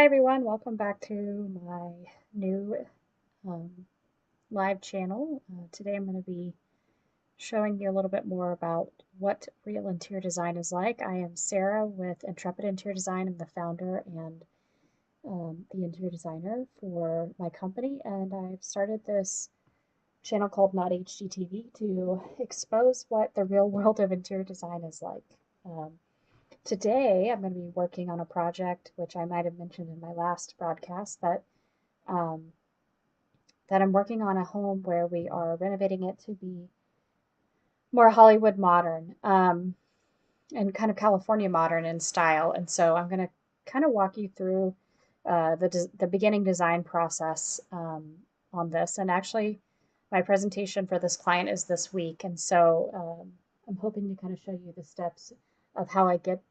everyone, welcome back to my new um, live channel. Today I'm going to be showing you a little bit more about what real interior design is like. I am Sarah with Intrepid Interior Design. I'm the founder and the interior designer for my company, and I've started this channel called Not HGTV to expose what the real world of interior design is like. Um, Today, I'm going to be working on a project which I might have mentioned in my last broadcast um, that I'm working on a home where we are renovating it to be more Hollywood modern and kind of California modern in style. And so I'm going to kind of walk you through the beginning design process on this. And actually, my presentation for this client is this week. And so I'm hoping to kind of show you the steps of how I get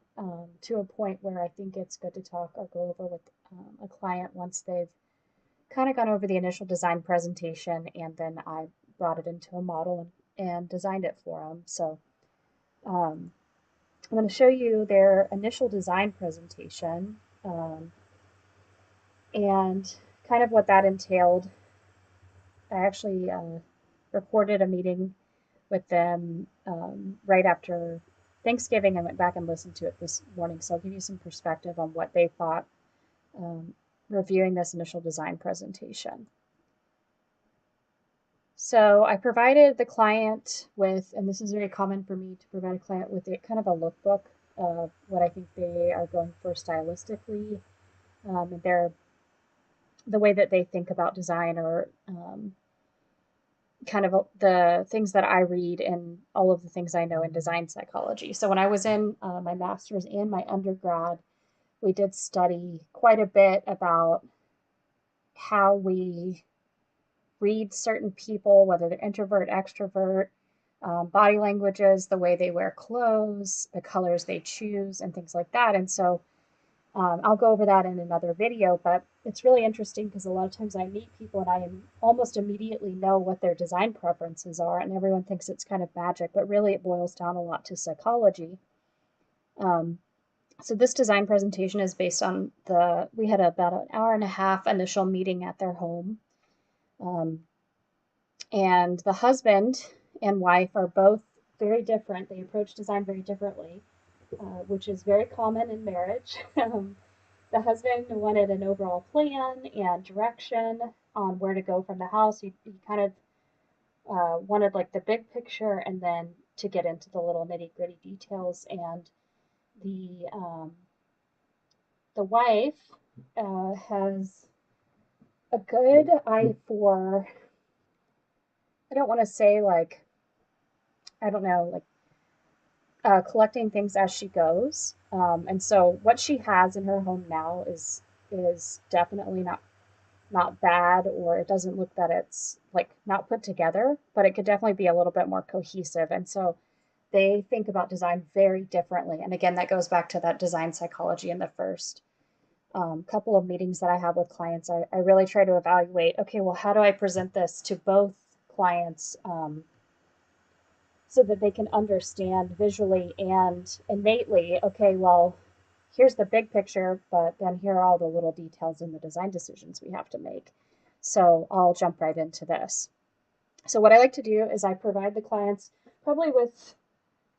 to a point where I think it's good to talk or go over with a client once they've kind of gone over the initial design presentation, and then I brought it into a model and designed it for them. So um, I'm going to show you their initial design presentation and kind of what that entailed. I actually recorded a meeting with them right after Thanksgiving. I went back and listened to it this morning, so I'll give you some perspective on what they thought um, reviewing this initial design presentation. So I provided the client with, and this is very common for me to provide a client with kind of a lookbook of what I think they are going for stylistically, and the way that they think about design, or kind of the things that I read and all of the things I know in design psychology. So when I was in my master's and my undergrad, we did study quite a bit about how we read certain people, whether they're introvert, extrovert, body languages, the way they wear clothes, the colors they choose, and things like that. And so I'll go over that in another video, but it's really interesting because a lot of times I meet people and I almost immediately know what their design preferences are, and everyone thinks it's kind of magic, but really it boils down a lot to psychology. Um, so this design presentation is based on we had about an hour and a half initial meeting at their home. And the husband and wife are both very different. They approach design very differently, which is very common in marriage. The husband wanted an overall plan and direction on where to go from the house. He kind of wanted like the big picture, and then to get into the little nitty gritty details. And the um, the wife has a good eye for, I don't want to say like, I don't know, like collecting things as she goes. And so what she has in her home now is definitely not bad, or it doesn't look that it's like not put together, but it could definitely be a little bit more cohesive. And so they think about design very differently. And again, that goes back to that design psychology in the first couple of meetings that I have with clients. I really try to evaluate, okay, well, how do I present this to both clients so that they can understand visually and innately, okay, well, here's the big picture, but then here are all the little details in the design decisions we have to make. So I'll jump right into this. So what I like to do is I provide the clients probably with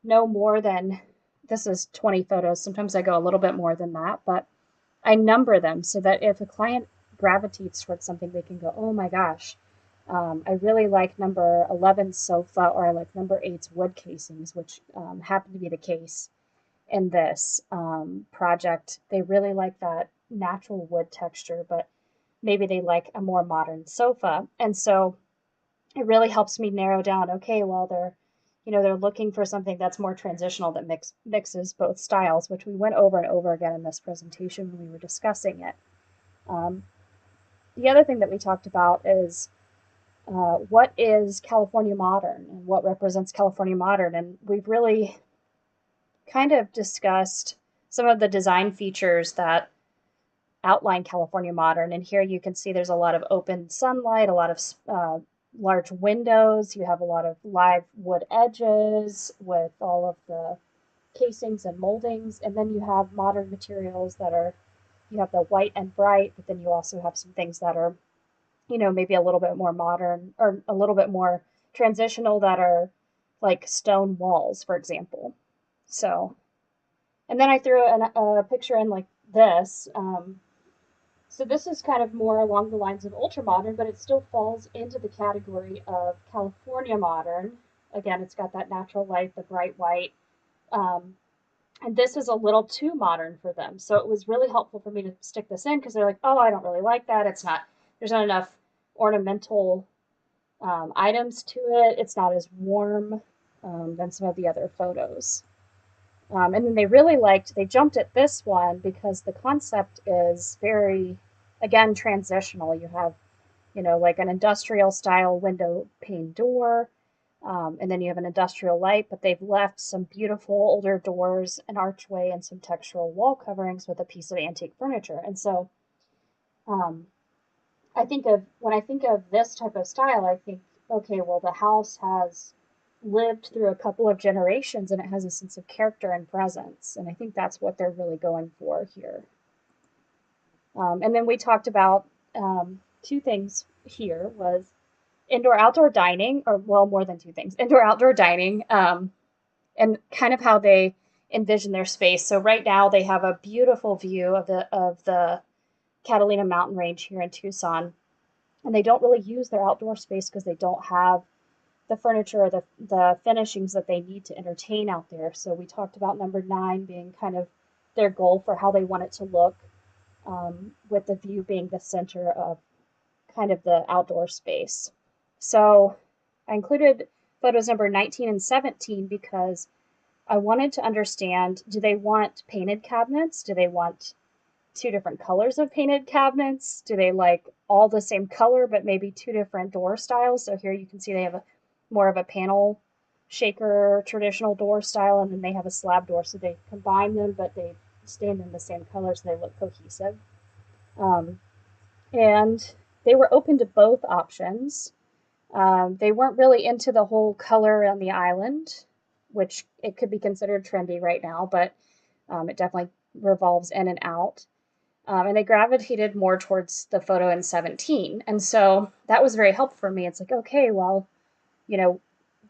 no more than, this is 20 photos. Sometimes I go a little bit more than that, but I number them so that if a client gravitates towards something, they can go, oh my gosh, I really like number 11's sofa, or I like number 8's wood casings, which happened to be the case in this project. They really like that natural wood texture, but maybe they like a more modern sofa. And so it really helps me narrow down, okay, well, they're looking for something that's more transitional, that mixes both styles, which we went over and over again in this presentation when we were discussing it. The other thing that we talked about is what is California modern and what represents California modern. And we've really kind of discussed some of the design features that outline California modern. And here you can see there's a lot of open sunlight, a lot of large windows. You have a lot of live wood edges with all of the casings and moldings. And then you have modern materials that are you have the white and bright, but then you also have some things that are, maybe a little bit more modern or a little bit more transitional that are like stone walls, for example. So, and then I threw a picture in like this. So this is kind of more along the lines of ultra modern, but it still falls into the category of California modern. Again, it's got that natural light, the bright white. Um, and this is a little too modern for them. So it was really helpful for me to stick this in because they're like, oh, I don't really like that. There's not enough ornamental items to it. It's not as warm than some of the other photos. And then they jumped at this one because the concept is very, again, transitional. You have, like an industrial style window pane door, and then you have an industrial light, but they've left some beautiful older doors, an archway, and some textural wall coverings with a piece of antique furniture. And so um, when I think of this type of style, I think, okay, well, the house has lived through a couple of generations and it has a sense of character and presence. And I think that's what they're really going for here. And then we talked about two things here was indoor outdoor dining, or well, more than two things, indoor outdoor dining, and kind of how they envision their space. So right now they have a beautiful view of the Catalina mountain range here in Tucson, and they don't really use their outdoor space because they don't have the furniture or the finishings that they need to entertain out there. So we talked about number 9 being kind of their goal for how they want it to look, with the view being the center of kind of the outdoor space. So I included photos number 19 and 17 because I wanted to understand, do they want painted cabinets? Do they want two different colors of painted cabinets? Do they like all the same color but maybe two different door styles? So here you can see they have more of a panel shaker traditional door style, and then they have a slab door. So they combine them, but they stand in the same color so they look cohesive. Um, and they were open to both options. They weren't really into the whole color on the island, which it could be considered trendy right now, but it definitely revolves in and out. And they gravitated more towards the photo in 17. And so that was very helpful for me. It's like, okay, well,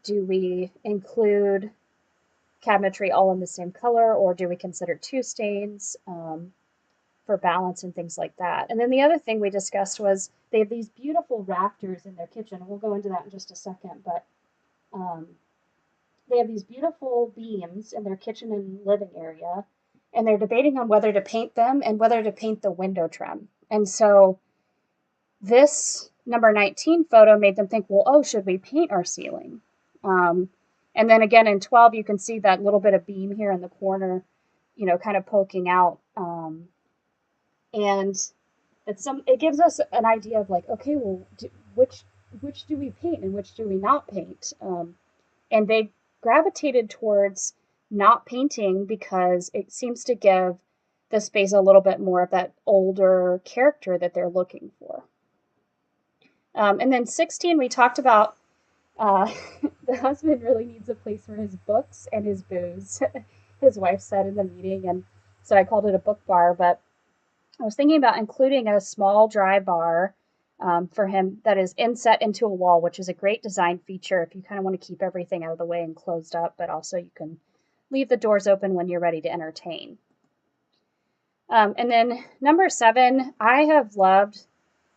do we include cabinetry all in the same color, or do we consider two stains for balance and things like that? And then the other thing we discussed was they have these beautiful rafters in their kitchen. We'll go into that in just a second, but they have these beautiful beams in their kitchen and living area, and they're debating on whether to paint them and whether to paint the window trim. And so this number 19 photo made them think, well, oh, should we paint our ceiling? And then again in 12, you can see that little bit of beam here in the corner, kind of poking out. And it gives us an idea of like, okay, well, which do we paint and which do we not paint? And they gravitated towards not painting because it seems to give the space a little bit more of that older character that they're looking for. And then 16, we talked about the husband really needs a place for his books and his booze, his wife said in the meeting. And so I called it a book bar, but I was thinking about including a small dry bar for him that is inset into a wall, which is a great design feature if you kind of want to keep everything out of the way and closed up, but also you can leave the doors open when you're ready to entertain. And then number 7, I have loved,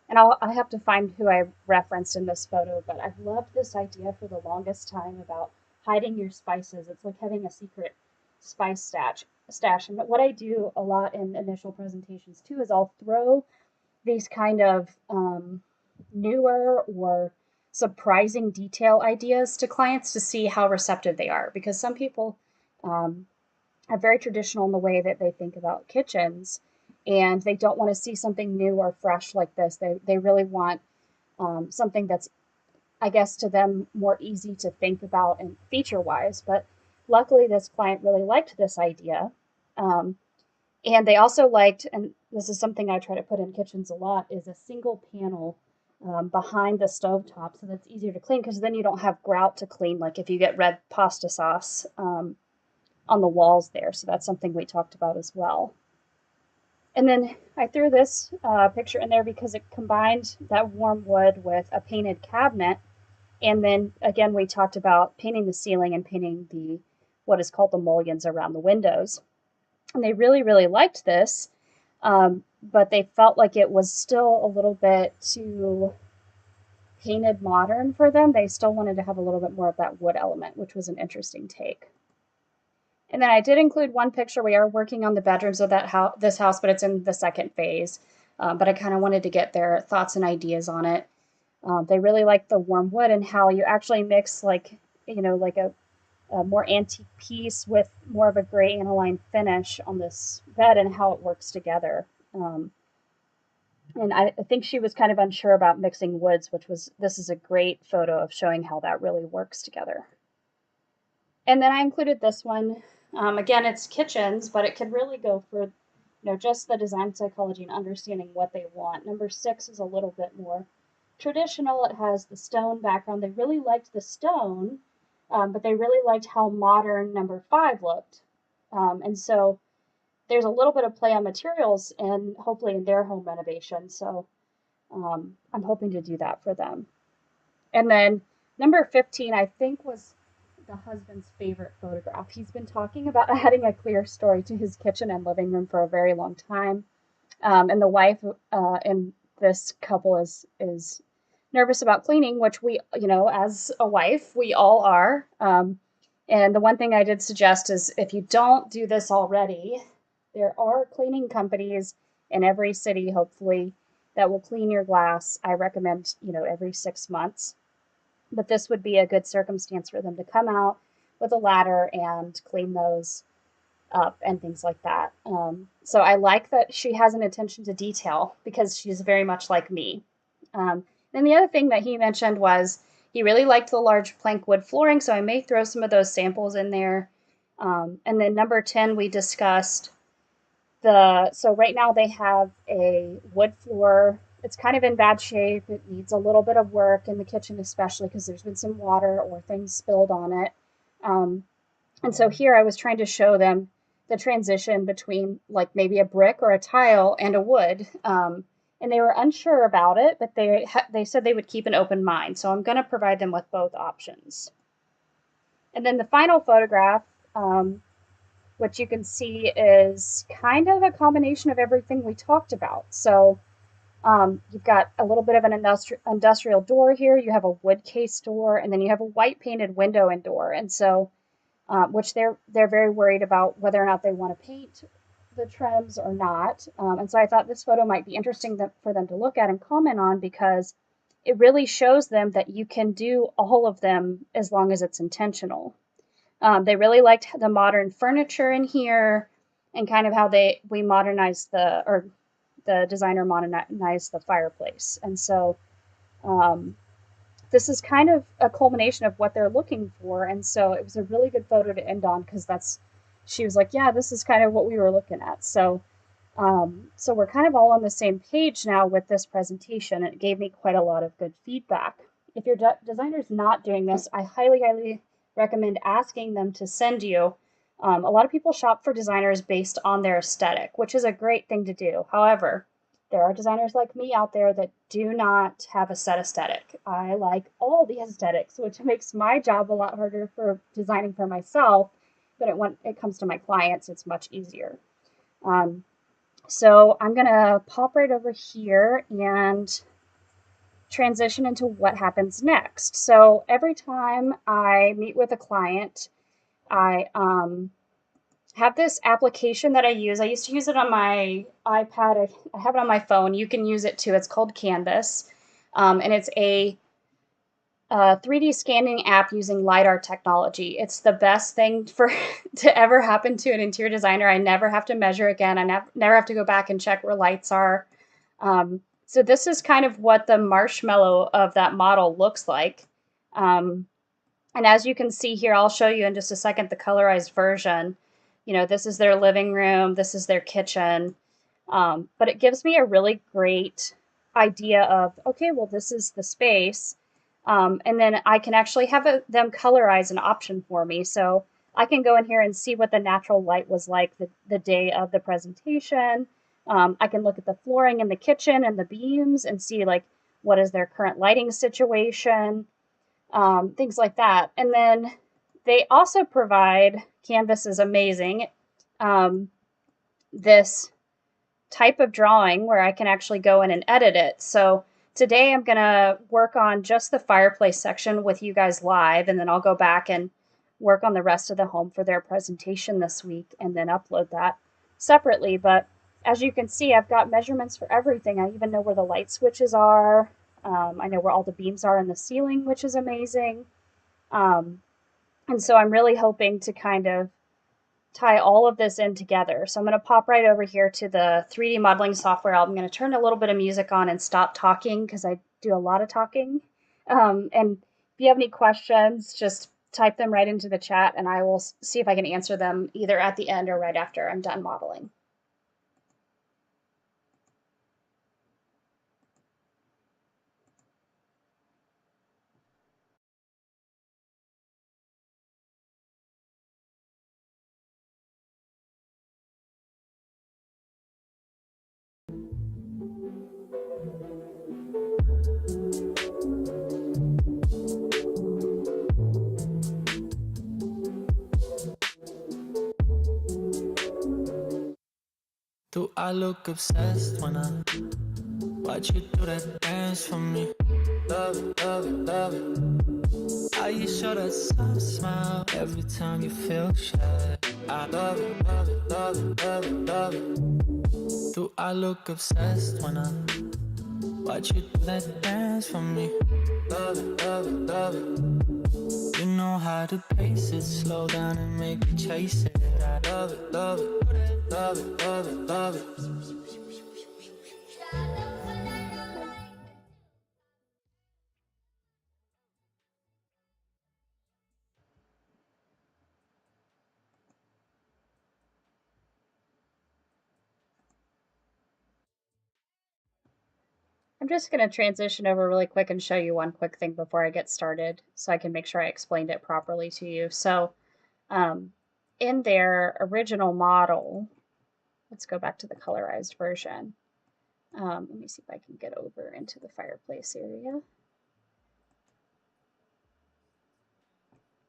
and I have to find who I referenced in this photo, but I've loved this idea for the longest time about hiding your spices. It's like having a secret spice stash. And what I do a lot in initial presentations too is I'll throw these kind of newer or surprising detail ideas to clients to see how receptive they are, because some people are very traditional in the way that they think about kitchens, and they don't want to see something new or fresh like this. They really want something that's, I guess, to them more easy to think about and feature wise. But luckily this client really liked this idea. And they also liked, and this is something I try to put in kitchens a lot, is a single panel behind the stovetop so that's easier to clean, because then you don't have grout to clean, like if you get red pasta sauce on the walls there. So that's something we talked about as well. And then I threw this picture in there because it combined that warm wood with a painted cabinet. And then again, we talked about painting the ceiling and painting the what is called the mullions around the windows. And they really, really liked this, but they felt like it was still a little bit too painted modern for them. They still wanted to have a little bit more of that wood element, which was an interesting take. And then I did include one picture. We are working on the bedrooms of this house, but it's in the second phase. But I kind of wanted to get their thoughts and ideas on it. They really like the warm wood and how you actually mix like like a more antique piece with more of a gray aniline finish on this bed and how it works together. And I think she was kind of unsure about mixing woods, this is a great photo of showing how that really works together. And then I included this one. Again, it's kitchens, but it could really go for just the design psychology and understanding what they want. Number 6 is a little bit more traditional. It has the stone background. They really liked the stone, but they really liked how modern number 5 looked. And so there's a little bit of play on materials and hopefully in their home renovation. So I'm hoping to do that for them. And then number 15, I think, was the husband's favorite photograph. He's been talking about adding a clear story to his kitchen and living room for a very long time. And the wife in this couple is nervous about cleaning, which we, as a wife, we all are. And the one thing I did suggest is if you don't do this already, there are cleaning companies in every city, hopefully, that will clean your glass. I recommend, every 6 months. But this would be a good circumstance for them to come out with a ladder and clean those up and things like that. So I like that she has an attention to detail because she's very much like me. And the other thing that he mentioned was he really liked the large plank wood flooring, so I may throw some of those samples in there. And then number 10, we discussed so right now they have a wood floor. It's kind of in bad shape. It needs a little bit of work in the kitchen, especially because there's been some water or things spilled on it. And so here I was trying to show them the transition between like maybe a brick or a tile and a wood. And they were unsure about it, but they said they would keep an open mind. So I'm going to provide them with both options. And then the final photograph, what you can see is kind of a combination of everything we talked about. So you've got a little bit of an industrial door here. You have a wood case door, and then you have a white painted window and door. And so, which they're very worried about whether or not they want to paint the trims or not. And so I thought this photo might be interesting for them to look at and comment on because it really shows them that you can do all of them as long as it's intentional. They really liked the modern furniture in here and kind of how we modernized the designer modernized the fireplace. And so this is kind of a culmination of what they're looking for. And so it was a really good photo to end on because she was like, yeah, this is kind of what we were looking at. So we're kind of all on the same page now with this presentation. It gave me quite a lot of good feedback. If your designer's not doing this, I highly, highly recommend asking them to send you. A lot of people shop for designers based on their aesthetic, which is a great thing to do. However, there are designers like me out there that do not have a set aesthetic. I like all the aesthetics, which makes my job a lot harder for designing for myself. But when it comes to my clients, it's much easier. So I'm going to pop right over here and transition into what happens next. So every time I meet with a client, I have this application that I use. I used to use it on my iPad. I have it on my phone. You can use it too. It's called Canvas. And it's a 3D scanning app using LiDAR technology. It's the best thing to ever happen to an interior designer. I never have to measure again. I never have to go back and check where lights are. So this is kind of what the marshmallow of that model looks like. And as you can see here, I'll show you in just a second the colorized version. This is their living room. This is their kitchen. But it gives me a really great idea of, okay, well, this is the space. And then I can actually have them colorize an option for me. So I can go in here and see what the natural light was like the day of the presentation. I can look at the flooring in the kitchen and the beams and see like what is their current lighting situation, things like that. And then they also provide, Canvas is amazing, this type of drawing where I can actually go in and edit it. So today I'm going to work on just the fireplace section with you guys live, and then I'll go back and work on the rest of the home for their presentation this week and then upload that separately. But as you can see, I've got measurements for everything. I even know where the light switches are. I know where all the beams are in the ceiling, which is amazing. And so I'm really hoping to kind of tie all of this in together. So I'm going to pop right over here to the 3D modeling software. I'm going to turn a little bit of music on and stop talking because I do a lot of talking. And if you have any questions, just type them right into the chat and I will see if I can answer them either at the end or right after I'm done modeling. Do I look obsessed when I watch you do that dance for me? Love it, love it, love it. How you show that soft smile every time you feel shy. I love it, love it, love it, love it, love it. Do I look obsessed when I watch you do that dance for me? Love it, love it, love it. You know how to pace it, slow down and make me chase it. I love it, love it, love it, love it, love it. I'm just going to transition over really quick and show you one quick thing before I get started so I can make sure I explained it properly to you. So in their original model, let's go back to the colorized version. Let me see if I can get over into the fireplace area.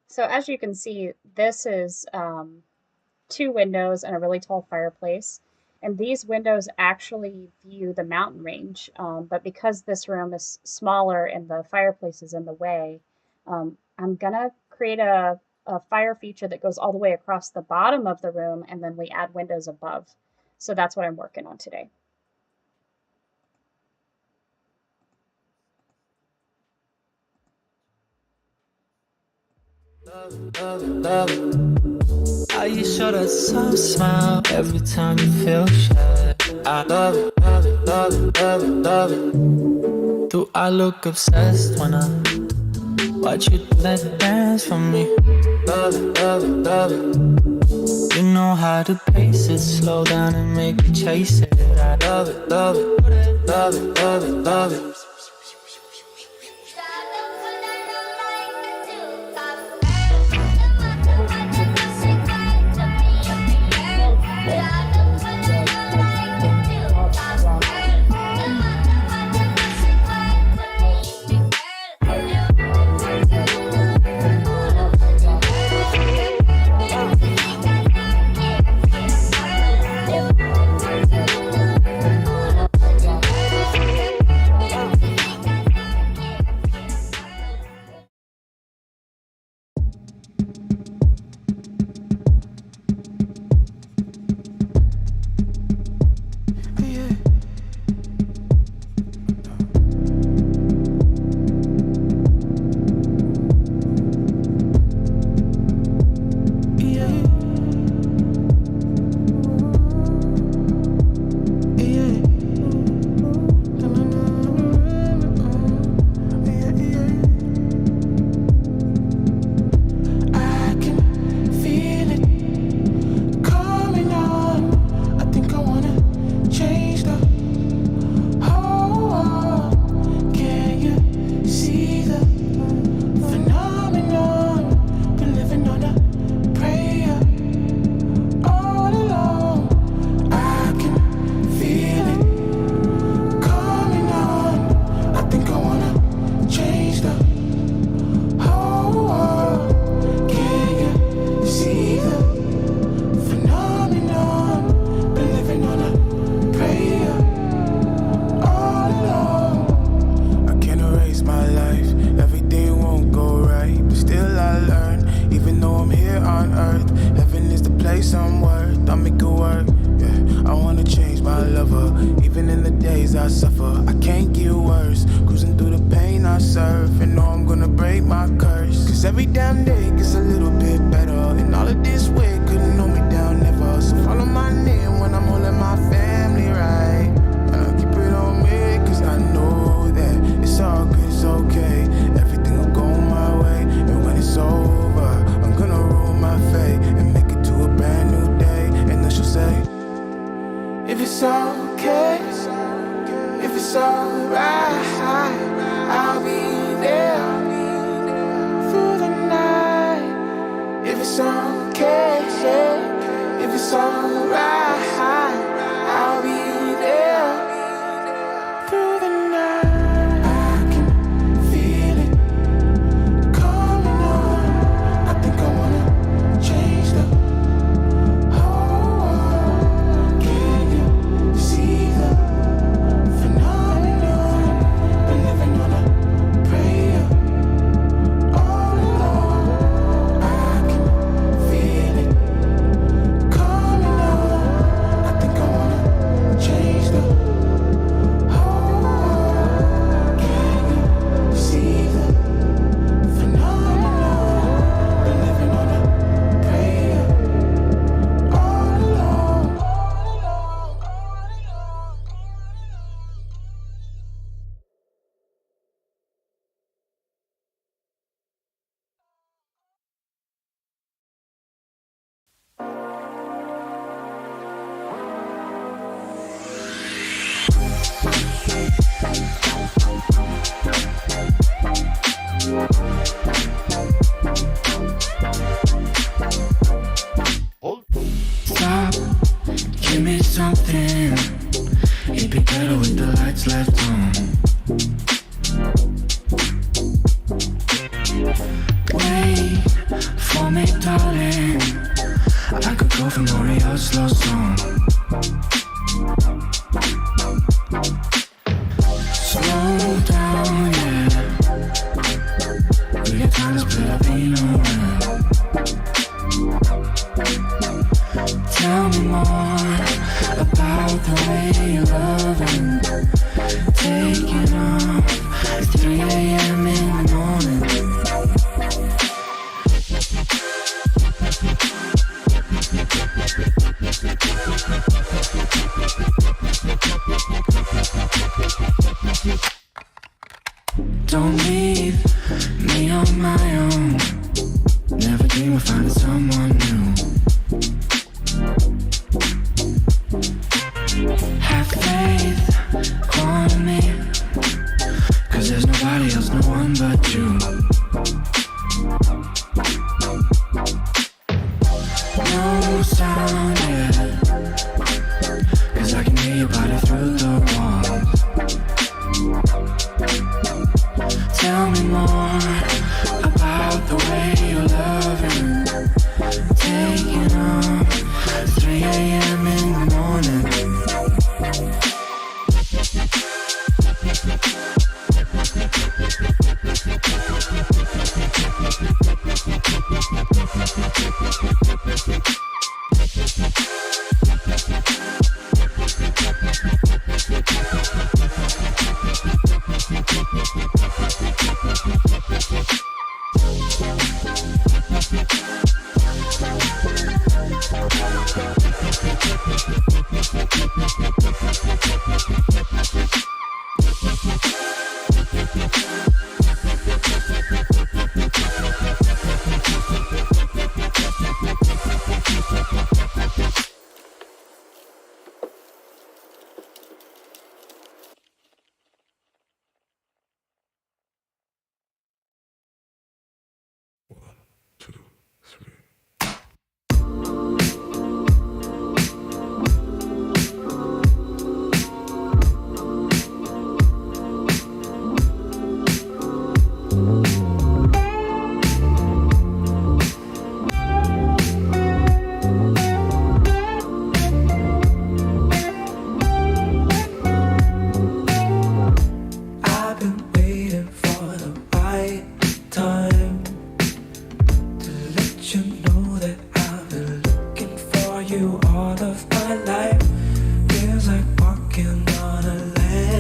So as you can see, this is 2 windows and a really tall fireplace. And these windows actually view the mountain range. But because this room is smaller and the fireplace is in the way, I'm gonna create a fire feature that goes all the way across the bottom of the room, and then we add windows above. So that's what I'm working on today. Love it, love it, love it. How you show that soft smile every time you feel shy. I love it, love it, love it, love it, love it. Do I look obsessed when I watch you do that dance for me? Love it, love it, love it. You know how to pace it, slow down and make me chase it. I love it, love it, love it, love it, love it. as I suffer. I can't get worse. Cruising through the pain I surf, and know I'm gonna break my curse. Cause every damn day gets a little bit better, and all of this way couldn't hold me down never. So follow my name when I'm holding my family right. Keep it on me, cause I know that it's all good, it's okay. Everything will go my way, and when it's over, I'm gonna roll my fate and make it to a brand new day. And then she'll say, if it's okay, if it's alright, I'll be there through the night. If it's okay, if it's alright, I'll be there through the night. I can feel it coming on. I think I wanna change the whole world. Can you see the phenomenon? Been living on a prayer all alone. I can feel it coming on. I think I wanna change the whole world. Can you see the phenomenon? Been living on a prayer all alone. Stop, give me something. It'd be better with the lights left on. Wait for me, darling. I could go for Moriarty's slow song. Slow down, yeah. We got time to split up, ain't no run. Tell me more about the way you're loving. Taking off at 3 a.m. in the morning. Don't leave me on my own. Never dream of finding someone new. Have faith on me, cause there's nobody else, no one but you. No sound yet, cause I can hear your body through the walls. Tell me more about the way you're loving. Taking off at 3 a.m. in the morning. you all of my life. Feels like walking on a land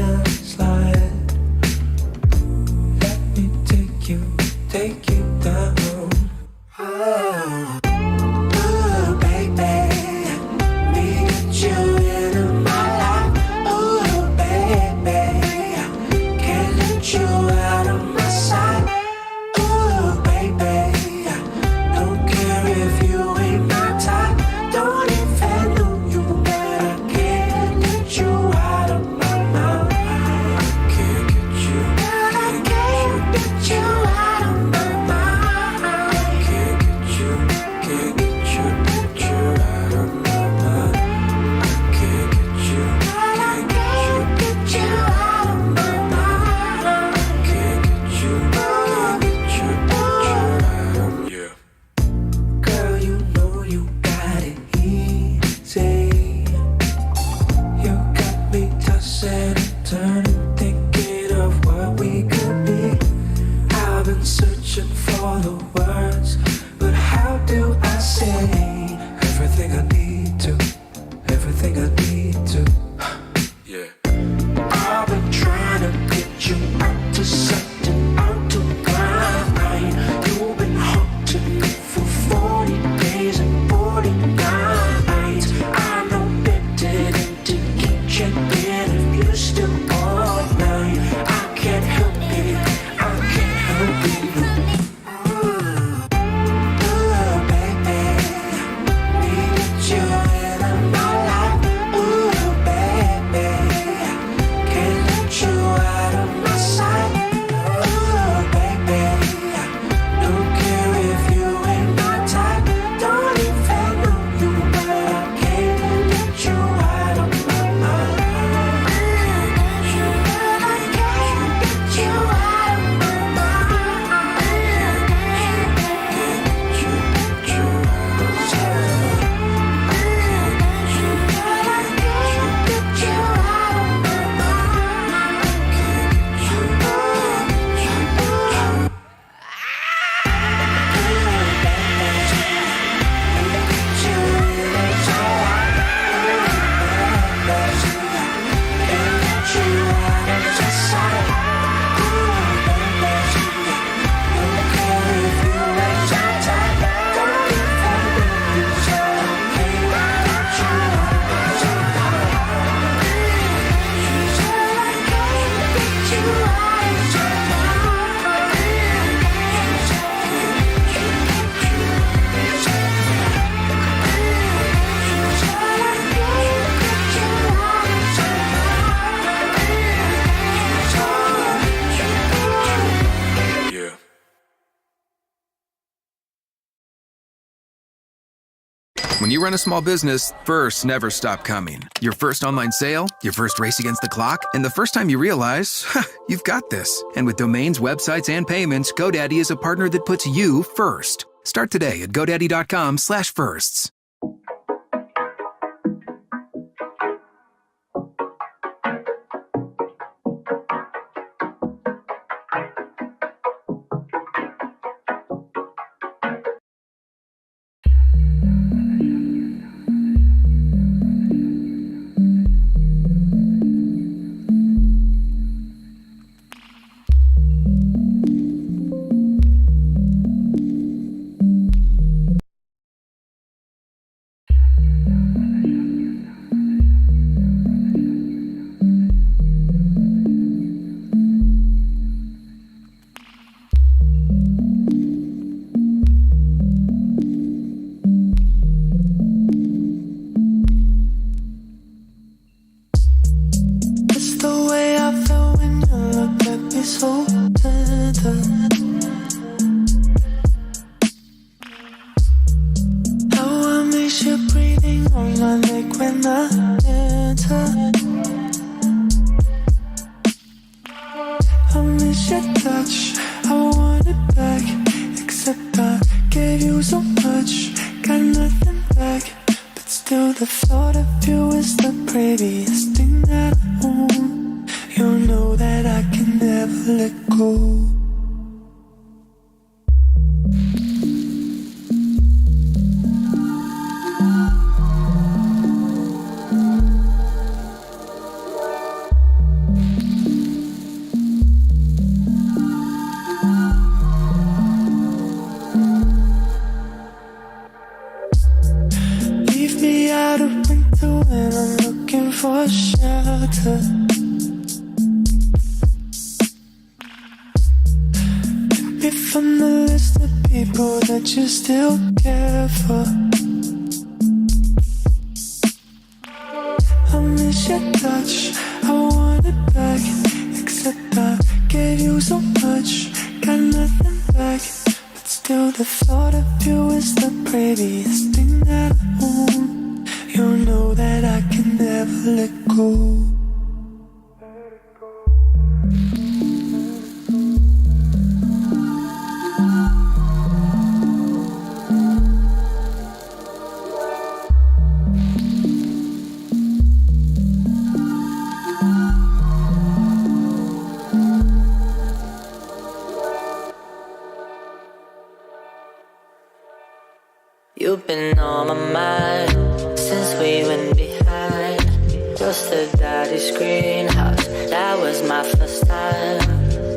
When you run a small business, firsts never stop coming. Your first online sale, your first race against the clock, and the first time you realize, you've got this. And with domains, websites, and payments, GoDaddy is a partner that puts you first. Start today at godaddy.com/firsts. You've been on my mind since we went behind just a daddy screen house. That was my first time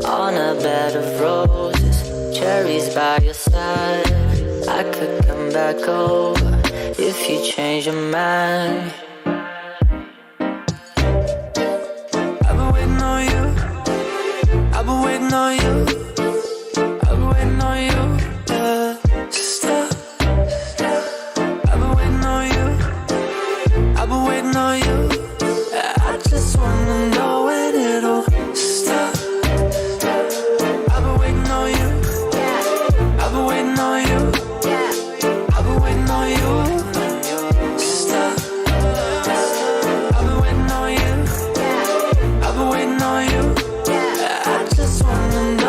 on a bed of roses, cherries by your side. I could come back over if you change your mind. I've been waiting on you. I've been waiting on you. I've been waiting on you. I've been waiting on you. I just wanna know when it'll stop. I've been waiting on you. I've been waiting on you. I've been waiting on you. Stop. I've been waiting on you. I've been waiting on you. I just wanna know.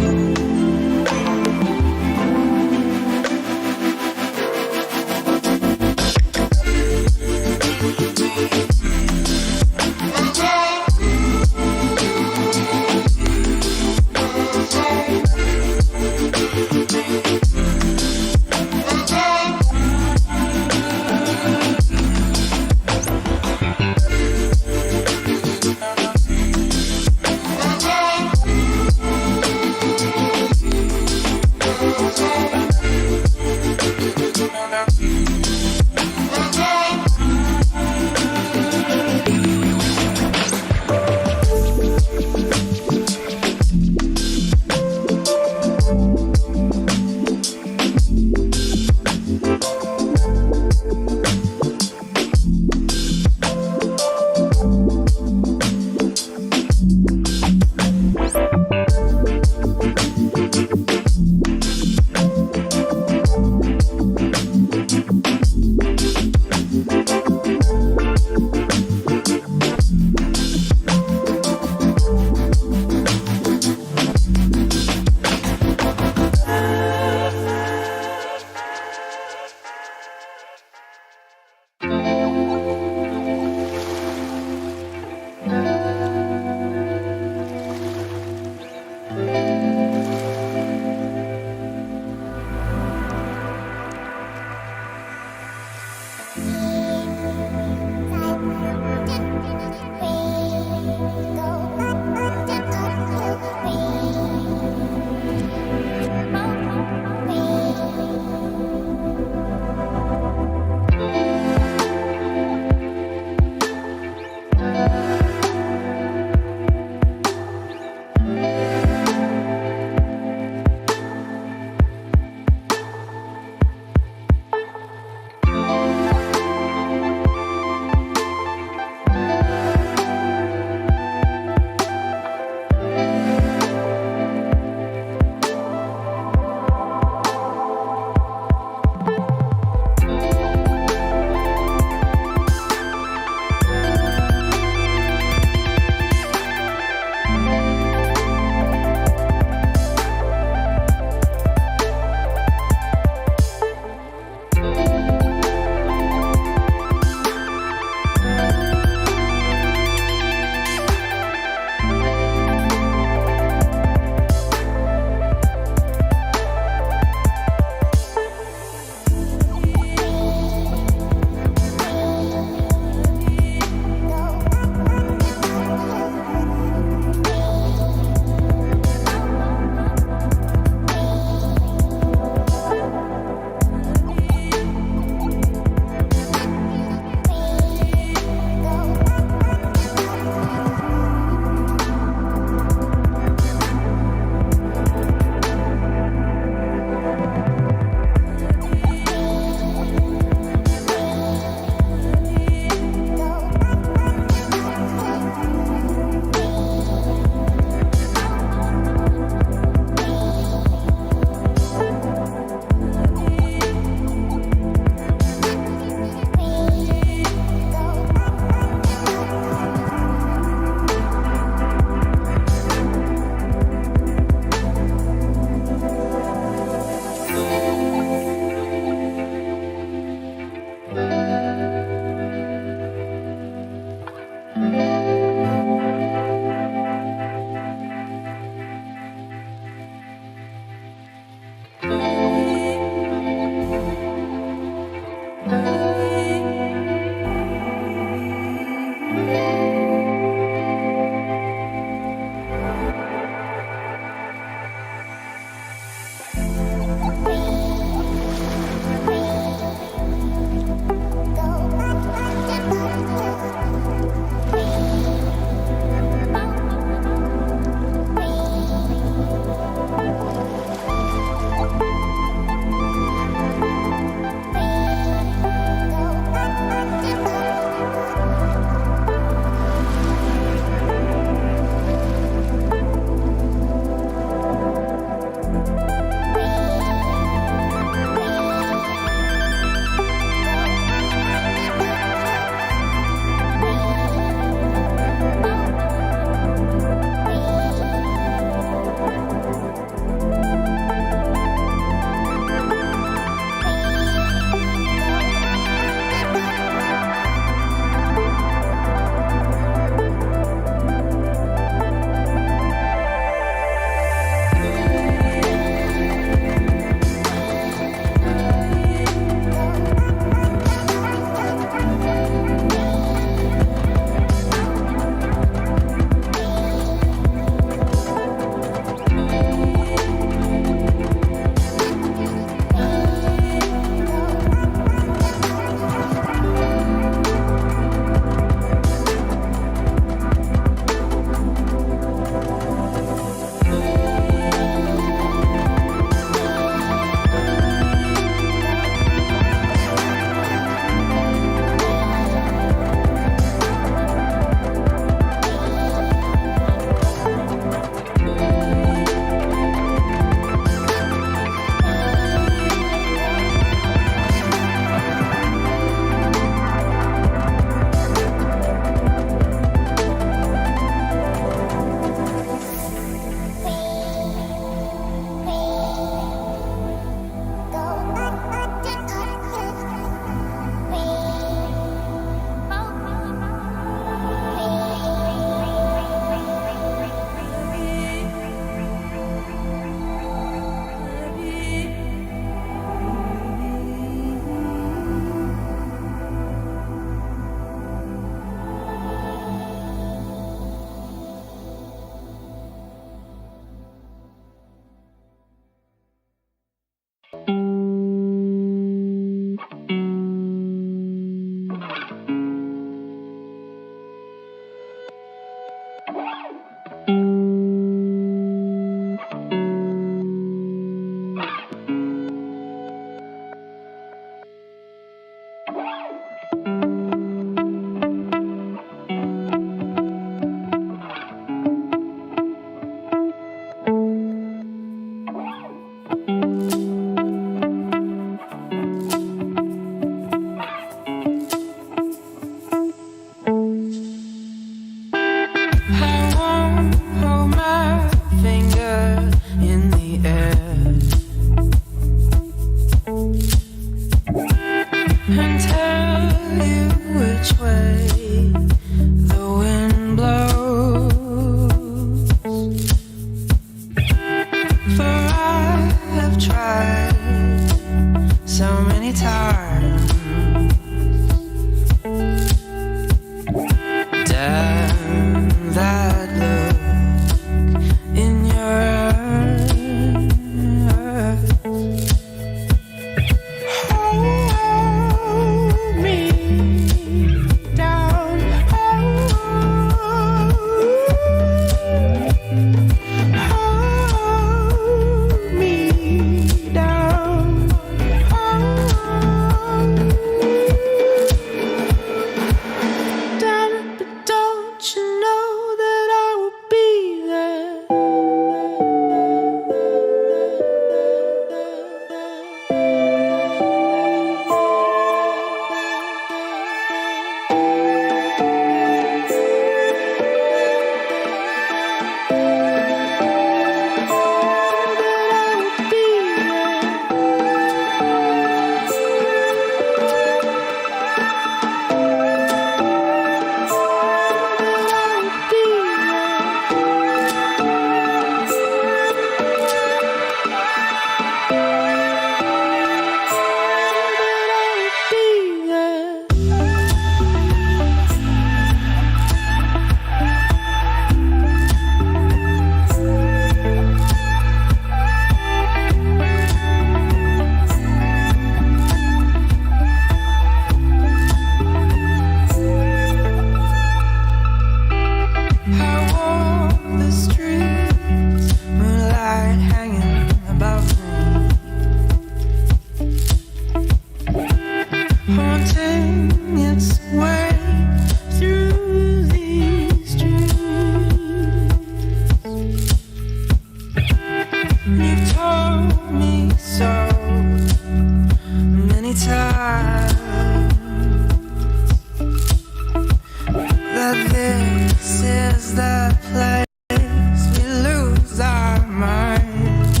this is the place we lose our minds.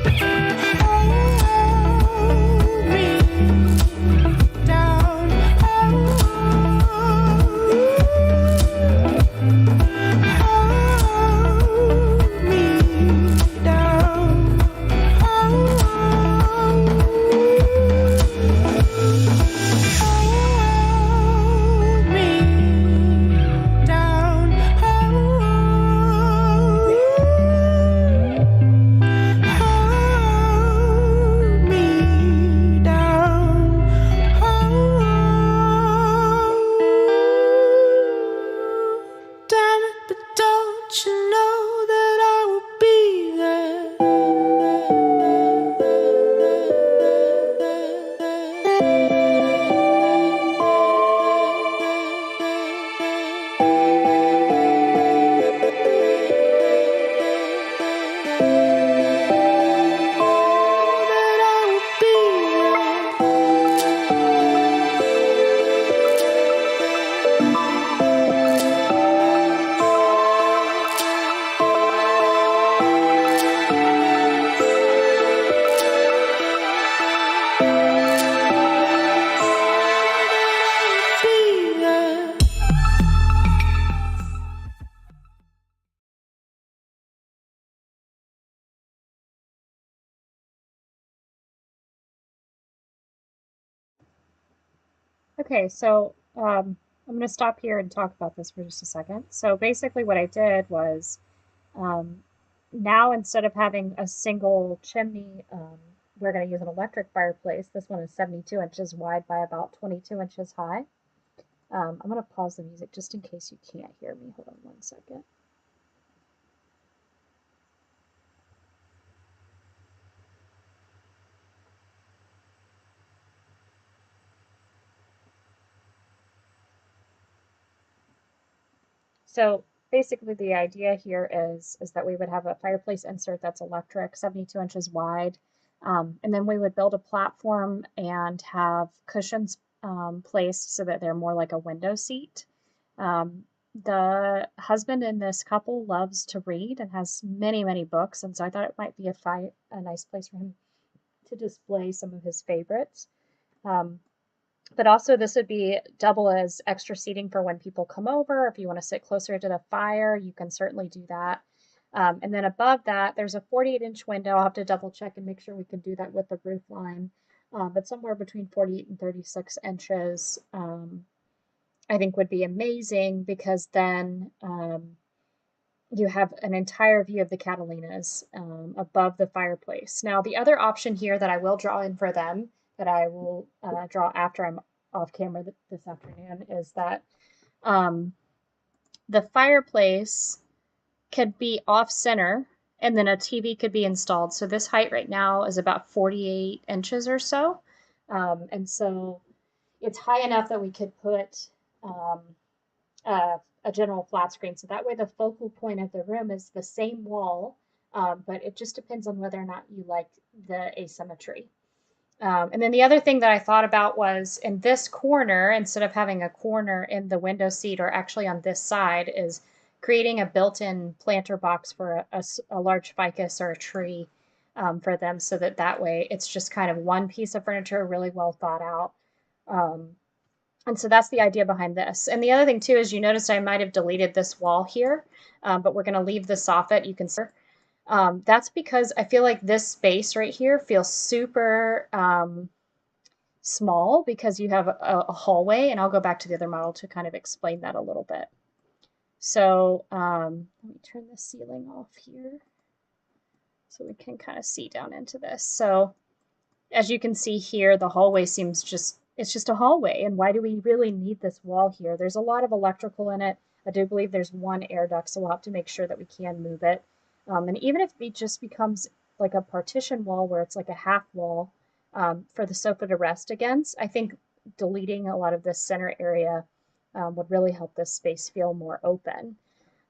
Hold me down. Hold me down. Hold me down. Hold me down. Damn it, but don't you know that I will be there? That I will be there. Okay, so I'm going to stop here and talk about this for just a second. So basically, what I did was um, now instead of having a single chimney, we're going to use an electric fireplace. This one is 72 inches wide by about 22 inches high. I'm going to pause the music just in case you can't hear me. Hold on one second. So basically the idea here is that we would have a fireplace insert that's electric, 72 inches wide, and then we would build a platform and have cushions placed so that they're more like a window seat. The husband in this couple loves to read and has many, many books, and so I thought it might be a nice place for him to display some of his favorites. Um, but also this would be double as extra seating for when people come over. If you want to sit closer to the fire, you can certainly do that. And then above that, there's a 48-inch window. I'll have to double check and make sure we can do that with the roof line. But somewhere between 48 and 36 inches, I think would be amazing because then you have an entire view of the Catalinas above the fireplace. Now, the other option here that I will draw in for them, that I will draw after I'm off camera this afternoon, is that the fireplace could be off center and then a TV could be installed. So this height right now is about 48 inches or so. And so it's high enough that we could put a general flat screen. So that way the focal point of the room is the same wall, but it just depends on whether or not you like the asymmetry. And then the other thing that I thought about was in this corner, instead of having a corner in the window seat or actually on this side, is creating a built-in planter box for a large ficus or a tree for them so that that way it's just kind of one piece of furniture really well thought out. And so that's the idea behind this. And the other thing too is you noticed I might have deleted this wall here, but we're going to leave the soffit. You can see. That's because I feel like this space right here feels super small because you have a hallway, and I'll go back to the other model to kind of explain that a little bit. So let me turn the ceiling off here so we can kind of see down into this. So as you can see here, the hallway seems it's just a hallway. And why do we really need this wall here? There's a lot of electrical in it. I do believe there's one air duct, so we'll have to make sure that we can move it. And even if it just becomes like a partition wall where it's like a half wall for the sofa to rest against, I think deleting a lot of this center area would really help this space feel more open.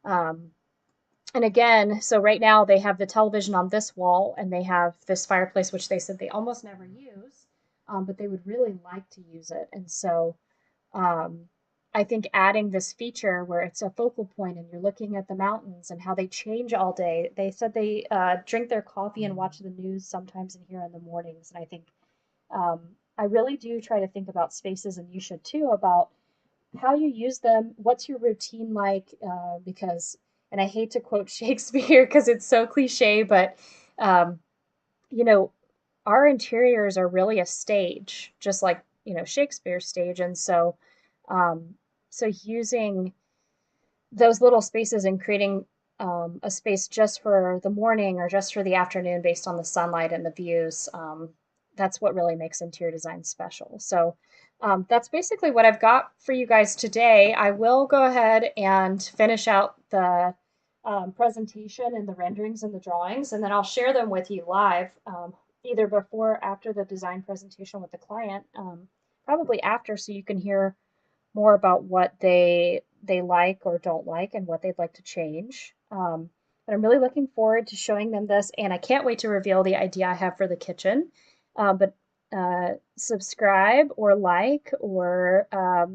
And again, so right now they have the television on this wall and they have this fireplace, which they said they almost never use, but they would really like to use it. And so Um, I think adding this feature where it's a focal point and you're looking at the mountains and how they change all day. They said they drink their coffee and watch the news sometimes in here in the mornings. And I think I really do try to think about spaces, and you should too, about how you use them. What's your routine like? Because, and I hate to quote Shakespeare because it's so cliche, but um, you know, our interiors are really a stage, just like, Shakespeare's stage. And um, so using those little spaces and creating a space just for the morning or just for the afternoon based on the sunlight and the views, that's what really makes interior design special. So that's basically what I've got for you guys today. I will go ahead and finish out the presentation and the renderings and the drawings, and then I'll share them with you live, either before or after the design presentation with the client. Probably after, so you can hear more about what they like or don't like and what they'd like to change. But I'm really looking forward to showing them this, and I can't wait to reveal the idea I have for the kitchen. But subscribe or like or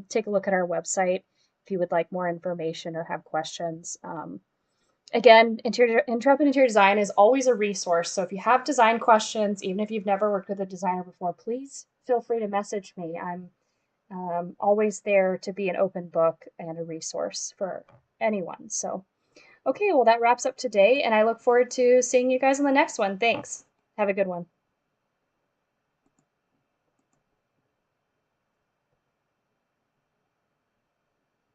take a look at our website if you would like more information or have questions. Again, Intrepid Interior Design is always a resource. So if you have design questions, even if you've never worked with a designer before, please feel free to message me. I'm always there to be an open book and a resource for anyone. So, okay, well, that wraps up today, and I look forward to seeing you guys in the next one. Thanks. Have a good one.